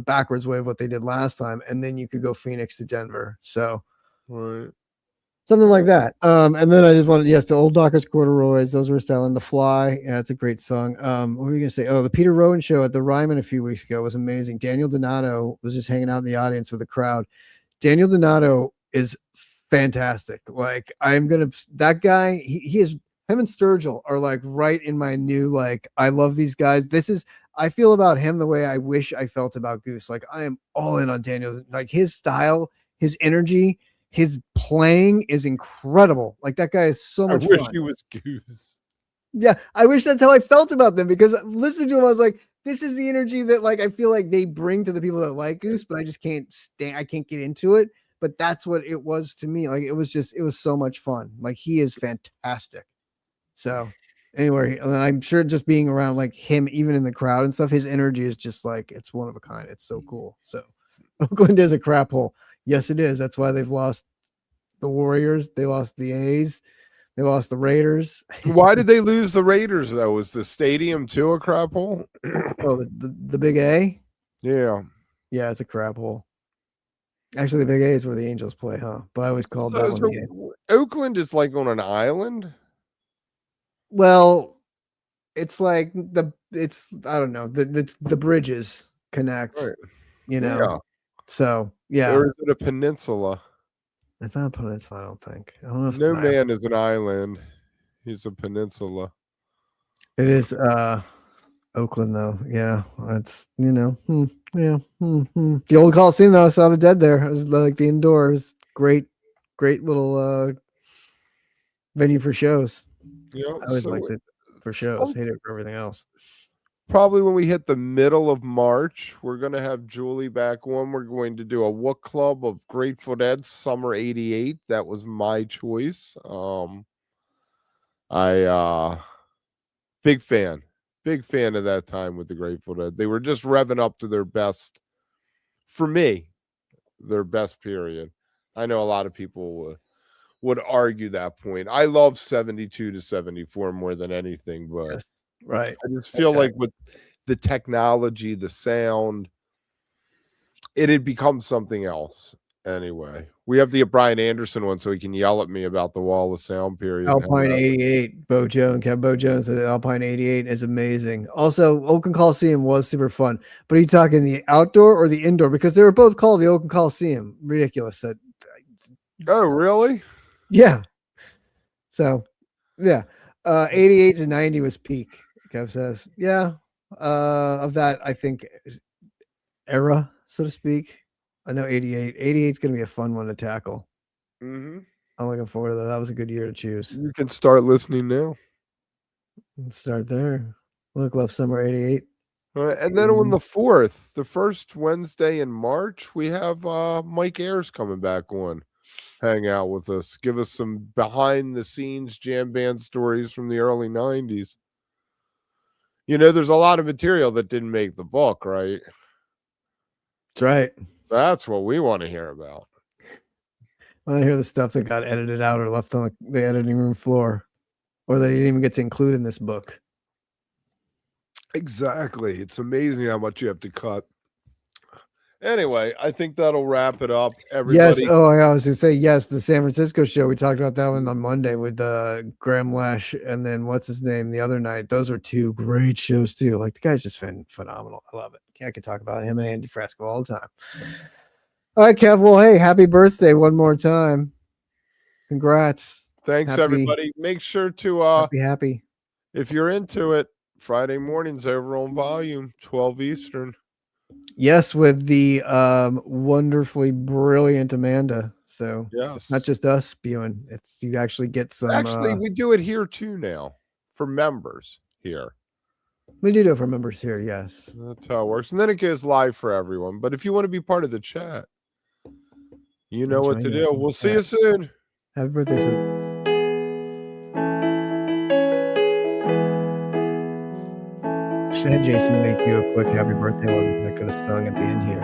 backwards way of what they did last time, and then you could go Phoenix to Denver. So right. Something like that. And then I just wanted, the Old Dockers Corduroys, those were styling. The Fly, yeah, it's a great song. What were you gonna say? Oh, the Peter Rowan show at the Ryman a few weeks ago was amazing. Daniel Donato was just hanging out in the audience with the crowd. Daniel Donato is fantastic. Like that guy, he is, him and Sturgill are like right in my new, like, I love these guys. I feel about him the way I wish I felt about Goose. Like I am all in on Daniel. Like his style, his energy, his playing is incredible. Like that guy is so I much wish fun. he was Goose. Yeah, I wish that's how I felt about them because listening to him, I was like, this is the energy that like I feel like they bring to the people that like Goose, but I just can't stand. I can't get into it. But that's what it was to me. Like it was so much fun. Like he is fantastic. So anyway, I'm sure just being around like him, even in the crowd and stuff, his energy is just like it's one of a kind. It's so cool. So Oakland is a crap hole. Yes, it is. That's why they've lost the Warriors. They lost the A's. They lost the Raiders. Why did they lose the Raiders though? Was the stadium too a crap hole? Oh, the Big A. Yeah. Yeah, it's a crap hole. Actually, the Big A is where the Angels play, huh? But I always called that one the A. Oakland is like on an island. Well, it's like I don't know, the bridges connect, Right. you know. Yeah. So yeah, Or is it a peninsula? it's not a peninsula, I don't think. I don't know if it's No an island. man is an island. He's a peninsula. It is Oakland though. Yeah, it's yeah. The old Coliseum though, I saw the Dead there. It was like the indoors. Great little venue for shows. Yeah. I always So liked it for shows. Hate it for everything else. probably when we hit the middle of March, we're gonna have Julie back on. We're going to do a Wook Club of Grateful Dead Summer '88. That was my choice. I big fan of that time with the Grateful Dead. They were just revving up to their best, for me, their best period. I know a lot of people would argue that point. I love 72 to 74 more than anything, but Yes. Right. I just feel like with the technology, the sound, it had become something else. Anyway, we have the Brian Anderson one, so he can yell at me about the Wall of Sound period. Alpine 88, Bo Jones, Bo Jones at Alpine 88 is amazing. Also, Oakland Coliseum was super fun. But are you talking the outdoor or the indoor? Because they were both called the Oakland Coliseum. Ridiculous. Oh, really? Yeah. So, yeah. 88 to 90 was peak, Kev says. Yeah. Of that, I think, era, so to speak. I know 88. 88 is going to be a fun one to tackle. Mm-hmm. I'm looking forward to that. That was a good year to choose. You can start listening now. Let's start there. Love Summer 88. And then on the 4th, the first Wednesday in March, we have Mike Ayers coming back on, hang out with us, give us some behind the scenes jam band stories from the early 90s. You know, there's a lot of material that didn't make the book, right? That's right. That's what we want to hear about. I want to hear the stuff that got edited out or left on the editing room floor, or that you didn't even get to include in this book. Exactly. It's amazing how much you have to cut. Anyway, I think that'll wrap it up. Everybody. Yes. Oh, I was going to say, yes, the San Francisco show. We talked about that one on Monday with Graham Lash and then what's his name the other night. Those are two great shows, too. Like, the guy's just phenomenal. I love it. I could talk about him and Andy Frasco all the time. All right, Kev. Well, hey, happy birthday one more time. Congrats. Thanks, everybody. Make sure to happy. If you're into it, Friday mornings over on Volume, 12 Eastern. Yes, with the wonderfully brilliant Amanda. So yes, it's not just us spewing. It's you actually get some. Actually, we do it here too now for members here. We do it for members here. Yes, that's how it works, and then it goes live for everyone. But if you want to be part of the chat, you know what to do. We'll see you soon. Happy birthday, sis. Should have Jason make you a quick happy birthday one that could have sung at the end here.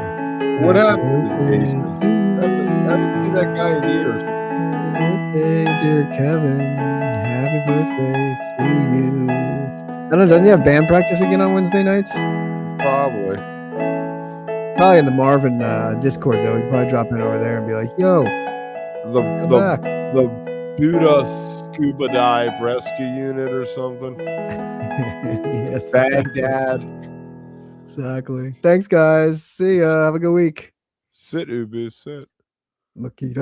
What happened to Jason? I haven't seen that guy in years. Birthday, dear Kevin. Happy birthday to you. I don't know, doesn't he have band practice again on Wednesday nights? Probably. It's probably in the Marvin Discord, though. You can probably drop in over there and be like, yo, come back. The Buddha Scuba Dive Rescue Unit or something. Yes. Baghdad. Exactly. Thanks, guys. See ya. Have a good week. Sit, Ubu, sit. Makita.